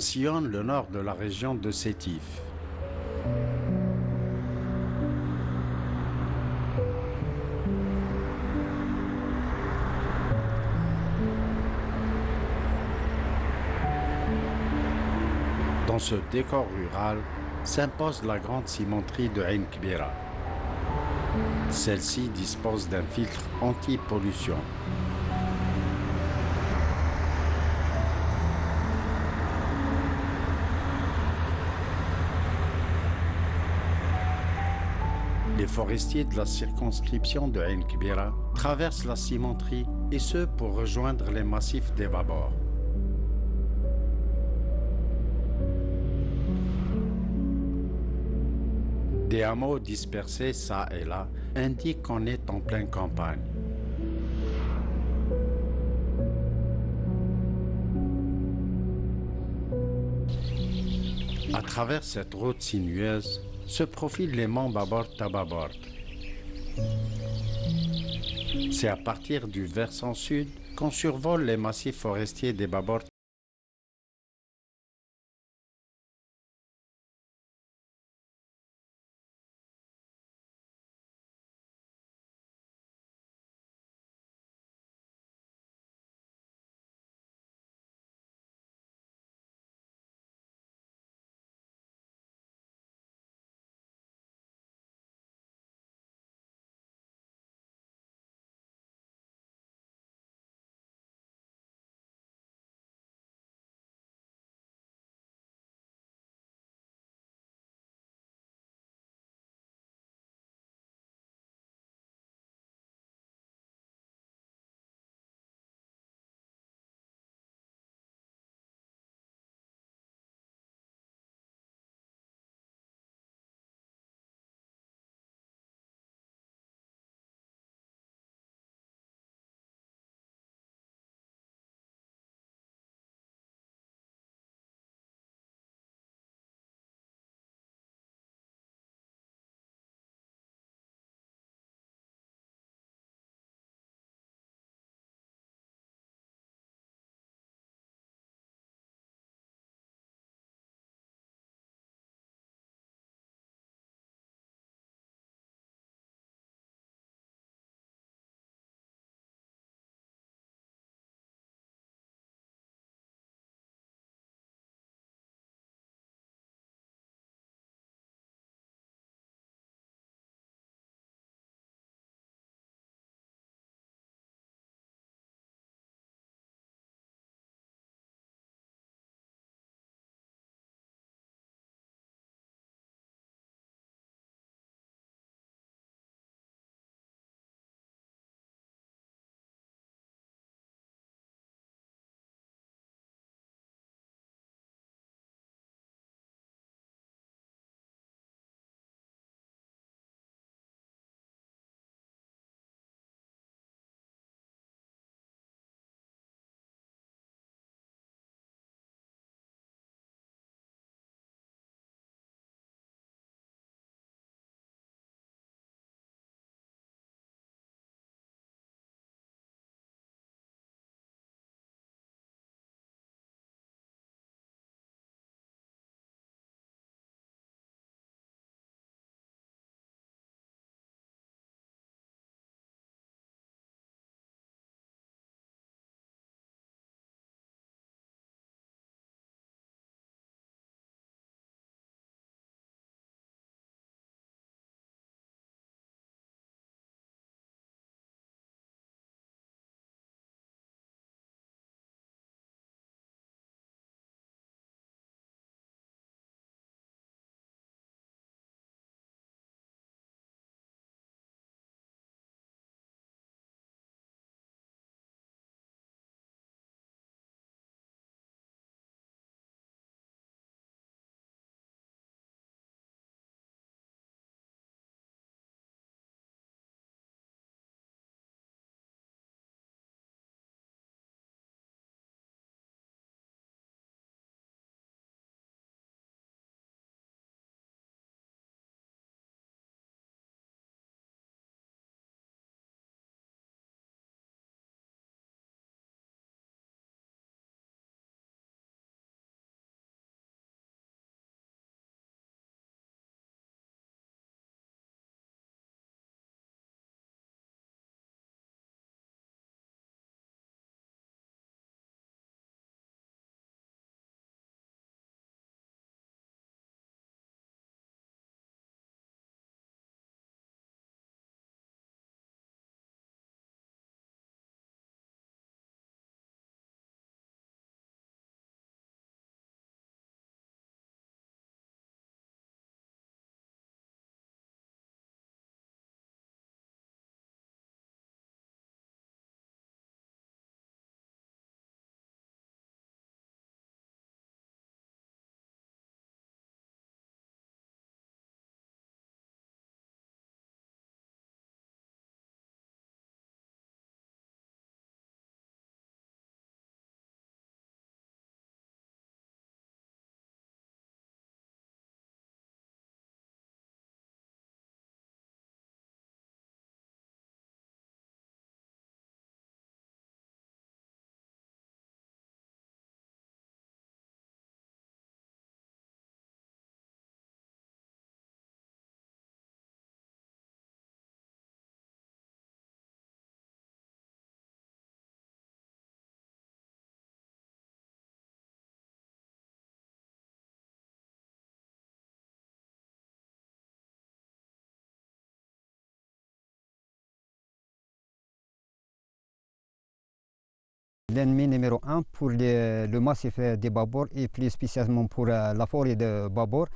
sillonne le nord de la région de Sétif. Dans ce décor rural s'impose la grande cimenterie de Ain Kbira. Celle-ci dispose d'un filtre anti-pollution. Les forestiers de la circonscription de Ain Kbira traversent la cimenterie et ce pour rejoindre les massifs des Babor. Des hameaux dispersés çà et là indiquent qu'on est en pleine campagne. À travers cette route sinueuse se profilent les monts Babord Tababord. C'est à partir du versant sud qu'on survole les massifs forestiers des Babord L'ennemi numéro un pour le massif des Babor et plus spécialement pour la forêt de Babor,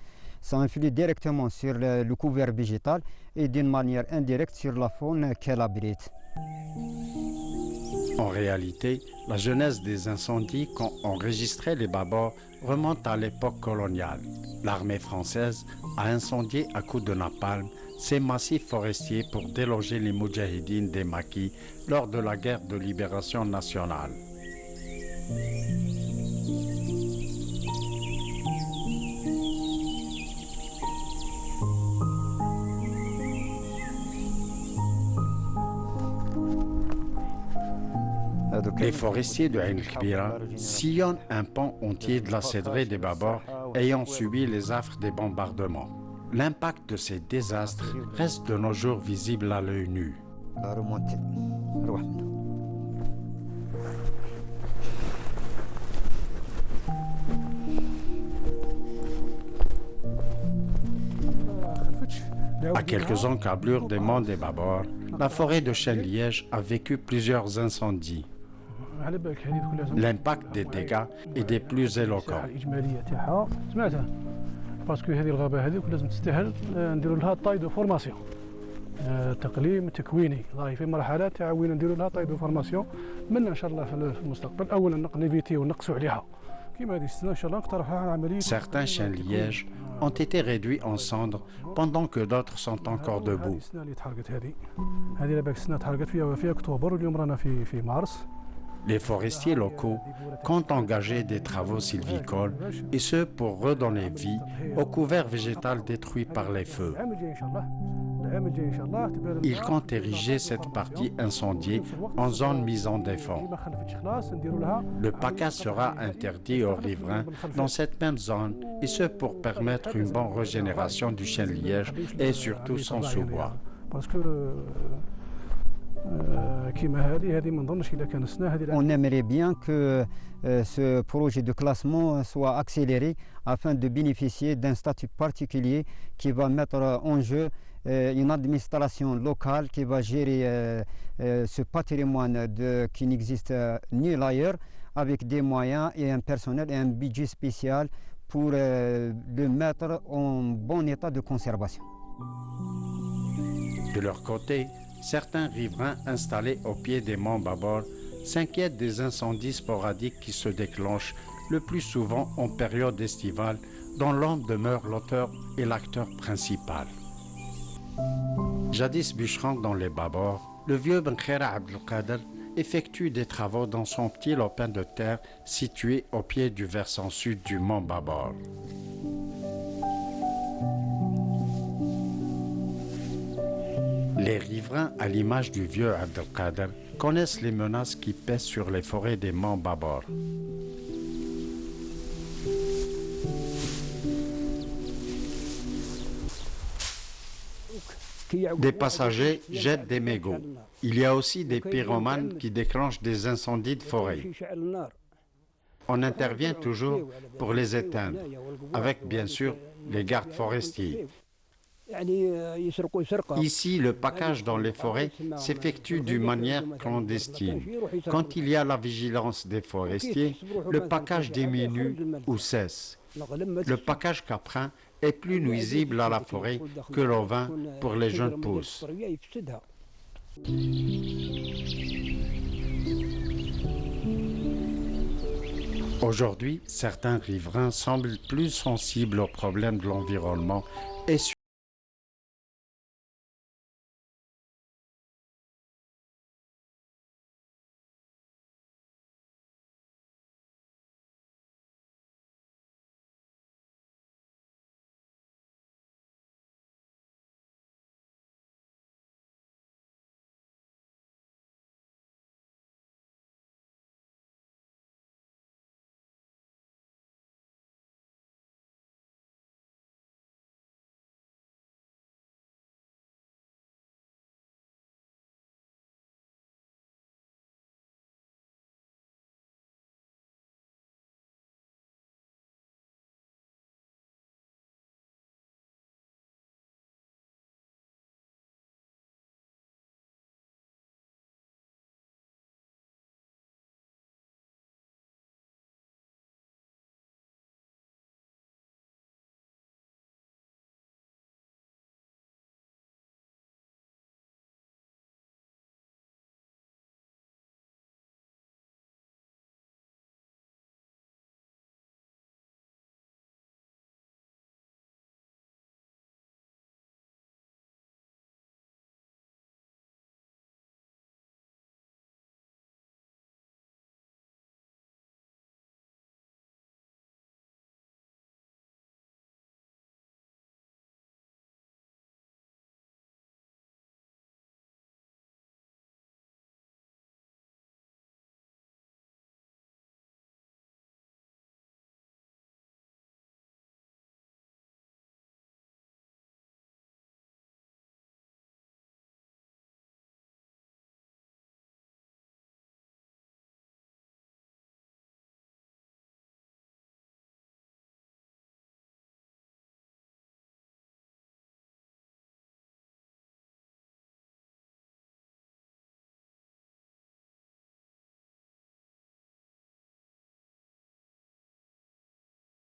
ça influe directement sur le couvert végétal et d'une manière indirecte sur la faune qu'elle abrite. En réalité, la genèse des incendies qu'ont enregistrés les Babors remonte à l'époque coloniale. L'armée française a incendié à coups de napalm ces massifs forestiers pour déloger les moudjahidines des Maquis lors de la guerre de libération nationale. Les forestiers de Ain el-Kbira sillonnent un pan entier de la cédrée des Babors ayant subi les affres des bombardements. L'impact de ces désastres reste de nos jours visible à l'œil nu. À quelques encablures des monts des Babors, la forêt de chêne-liège a vécu plusieurs incendies. L'impact des dégâts est des plus éloquents. باسكو هذه الغابه هذه لازم تستاهل نديروا لها طاي دو فورماسيون تقليم تكويني راهي في مرحله تاع وين نديروا لها طاي دو فورماسيون من ان شاء الله في المستقبل اولا نيفيتيو ونقصوا عليها كيما هذه السنه ان شاء الله نقترحوا على عمليه. Certains chênes-lièges ont été réduits en cendres pendant que d'autres sont encore debout. السنه اللي تحرقت هذه لاباك السنه تحرقت في اكتوبر واليوم رانا في مارس. Les forestiers locaux comptent engager des travaux sylvicoles et ce pour redonner vie au couvert végétal détruit par les feux. Ils comptent ériger cette partie incendiée en zone mise en défense. Le PACA sera interdit aux riverains dans cette même zone et ce pour permettre une bonne régénération du chêne-liège et surtout son sous-bois. On aimerait bien que ce projet de classement soit accéléré afin de bénéficier d'un statut particulier qui va mettre en jeu une administration locale qui va gérer ce patrimoine qui n'existe nulle ailleurs avec des moyens et un personnel et un budget spécial pour le mettre en bon état de conservation. De leur côté, certains riverains installés au pied des monts Babor s'inquiètent des incendies sporadiques qui se déclenchent le plus souvent en période estivale, dont l'homme demeure l'auteur et l'acteur principal. Jadis bûcheron dans les Babor, le vieux Benkhera Abdelkader effectue des travaux dans son petit lopin de terre situé au pied du versant sud du mont Babor. Les riverains, à l'image du vieux Abdelkader, connaissent les menaces qui pèsent sur les forêts des monts Babor. Des passagers jettent des mégots. Il y a aussi des pyromanes qui déclenchent des incendies de forêt. On intervient toujours pour les éteindre, avec bien sûr les gardes forestiers. Ici, le package dans les forêts s'effectue d'une manière clandestine. Quand il y a la vigilance des forestiers, le package diminue ou cesse. Le package caprin est plus nuisible à la forêt que l'ovin pour les jeunes pousses. Aujourd'hui, certains riverains semblent plus sensibles aux problèmes de l'environnement et